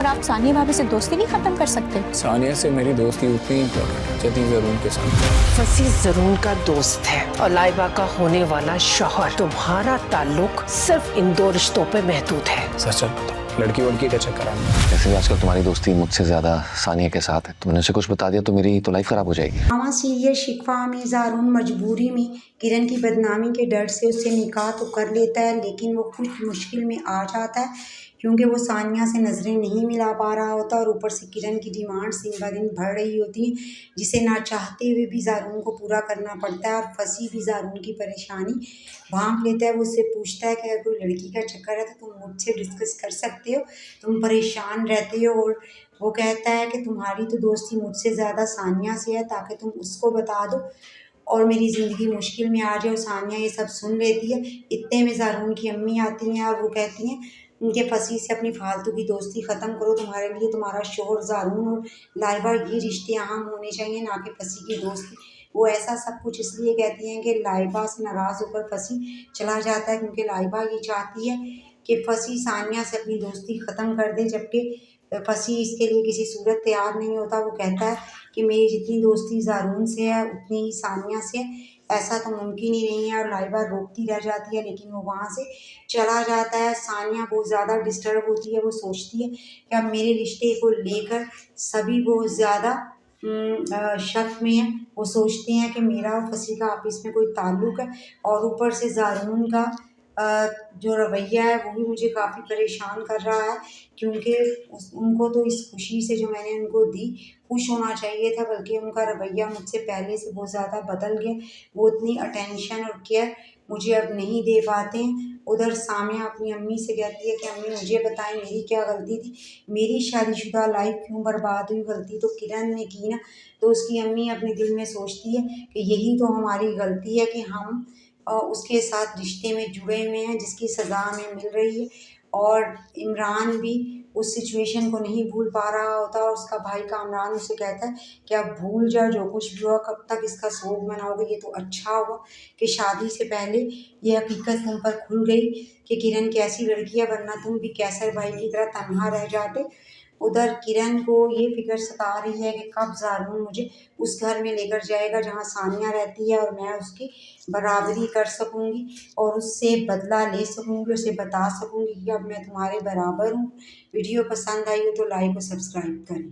और आप सानिया भाभी से दोस्ती नहीं खत्म कर सकते? सानिया से मेरी दोस्ती उतनी इम्पोर्टेंट है जितनी ज़रून के साथ। फसी ज़रून का दोस्त है और लाइबा का होने वाला शौहर। तुम्हारा ताल्लुक सिर्फ इन दो रिश्तों पे महदूद है। सच बता, लड़की वड़की का चक्कर आना। जैसे भी आजकल तुम्हारी दोस्ती मुझसे ज्यादा सानिया के साथ है, तो मैंने उसे कुछ बता दिया तो मेरी तो लाइफ खराब हो जाएगी। मामा सीरियल शिकवा में ज़ारून मजबूरी में किरण की बदनामी के डर से उससे निकाह तो कर लेता है, लेकिन वो कुछ मुश्किल में आ जाता है क्योंकि वो सानिया से नज़रें नहीं मिला पा रहा होता और ऊपर से किरण की डिमांड्स दिन ब दिन बढ़ रही होती हैं, जिसे ना चाहते हुए भी ज़ारून को पूरा करना पड़ता है। और फसी भी ज़ारून की परेशानी भांप लेता है। वो उससे पूछता है कि अगर कोई लड़की का चक्कर है तो तुम मुझसे डिस्कस कर सकते हो, तुम परेशान रहते हो। और वो कहता है कि तुम्हारी तो दोस्ती मुझसे ज़्यादा सानिया से है, ताकि तुम उसको बता दो और मेरी ज़िंदगी मुश्किल में आ जाए। सानिया ये सब सुन लेती है। इतने में ज़ारून की अम्मी आती हैं और वो कहती हैं उनके फसी से अपनी फालतू की दोस्ती ख़त्म करो, तुम्हारे लिए तुम्हारा शोहर ज़ारून और लाइबा ये रिश्ते अहम होने चाहिए, ना कि फसी की दोस्ती। वो ऐसा सब कुछ इसलिए कहती हैं कि लाइबा से नाराज़ होकर फसी चला जाता है, क्योंकि लाइबा ये चाहती है कि फसी सानिया से अपनी दोस्ती ख़त्म कर दे, जबकि फसी इसके लिए किसी सूरत तैयार नहीं होता। वो कहता है कि मेरी जितनी दोस्ती ज़ारून से है उतनी ही सानिया से है, ऐसा तो मुमकिन ही नहीं है। और लाइबा रोकती रह जाती है, लेकिन वो वहाँ से चला जाता है। सानिया बहुत ज़्यादा डिस्टर्ब होती है। वो सोचती है कि अब मेरे रिश्ते को लेकर सभी बहुत ज़्यादा शक में है। वो सोचते हैं कि मेरा और फसी का आपस में कोई ताल्लुक़ है, और ऊपर से ज़ारून का जो रवैया है वो भी मुझे काफ़ी परेशान कर रहा है, क्योंकि उनको तो इस खुशी से जो मैंने उनको दी खुश होना चाहिए था, बल्कि उनका रवैया मुझसे पहले से बहुत ज़्यादा बदल गया। वो इतनी अटेंशन और केयर मुझे अब नहीं दे पाते हैं। उधर सामिया अपनी अम्मी से कहती है कि अम्मी मुझे बताएं मेरी क्या गलती थी, मेरी शादीशुदा लाइफ क्यों बर्बाद हुई। गलती तो किरण ने की ना। तो उसकी अम्मी अपने दिल में सोचती है कि यही तो हमारी गलती है कि हम उसके साथ रिश्ते में जुड़े हुए हैं, जिसकी सज़ा हमें मिल रही है। और इमरान भी उस सिचुएशन को नहीं भूल पा रहा होता, और उसका भाई कामरान उसे कहता है कि अब भूल जा जो कुछ भी हुआ, कब तक इसका शोक मनाओगे। ये तो अच्छा हुआ कि शादी से पहले ये हकीकत तुम पर खुल गई कि किरण कैसी लड़की है, वरना तुम भी कैसर भाई की तरह तन्हा रह जाते। उधर किरण को ये फिक्र सता रही है कि कब ज़ारून मुझे उस घर में लेकर जाएगा जहाँ सानिया रहती है, और मैं उसकी बराबरी कर सकूँगी और उससे बदला ले सकूँगी, उसे बता सकूँगी कि अब मैं तुम्हारे बराबर हूँ। वीडियो पसंद आई हो तो लाइक और सब्सक्राइब करें।